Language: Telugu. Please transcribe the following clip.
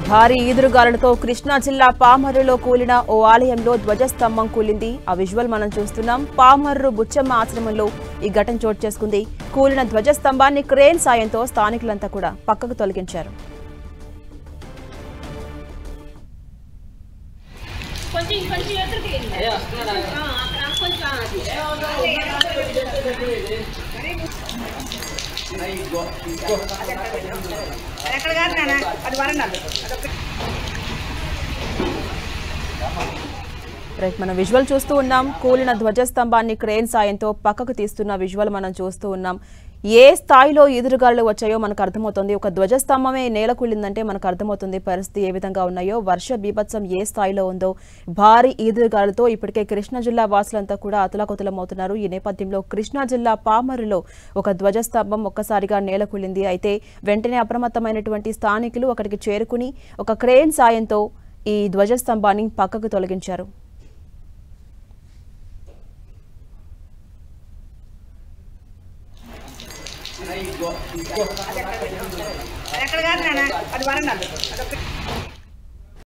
భారీ ఈదురుగాలులతో కృష్ణా జిల్లా పామర్రులో కూలిన ఓ ఆలయంలో ధ్వజస్తంభం కూలింది. ఆ విజువల్ మనం చూస్తున్నాం. పామర్రు బుచ్చమ్మ ఆశ్రమంలో ఈ ఘటన చోటు చేసుకుంది. కూలిన ధ్వజస్తంభాన్ని క్రేన్ సాయంతో స్థానికులంతా కూడా పక్కకు తొలగించారు. మనం విజువల్ చూస్తూ ఉన్నాం. కూలిన ధ్వజస్తంభాన్ని క్రేన్ సాయంతో పక్కకు తీస్తున్న విజువల్ మనం చూస్తూ ఉన్నాం. ఏ స్థాయిలో ఎదురుగాలు వచ్చాయో మనకు అర్థమవుతుంది. ఒక ధ్వజస్తంభమే నేల కూలిందంటే మనకు అర్థమవుతుంది పరిస్థితి ఏ విధంగా ఉన్నాయో. వర్ష బీభత్సం ఏ స్థాయిలో ఉందో. భారీ ఈదురుగాలతో ఇప్పటికే కృష్ణా జిల్లా వాసులంతా కూడా అతలాకుతలమవుతున్నారు. ఈ నేపథ్యంలో కృష్ణా జిల్లా పామరులో ఒక ధ్వజస్తంభం ఒక్కసారిగా నేల కూలింది. అయితే వెంటనే అప్రమత్తమైనటువంటి స్థానికులు అక్కడికి చేరుకుని ఒక క్రేన్ సాయంతో ఈ ధ్వజస్తంభాన్ని పక్కకు తొలగించారు. ఎక్కడ కాదు నాన్న అది వరండా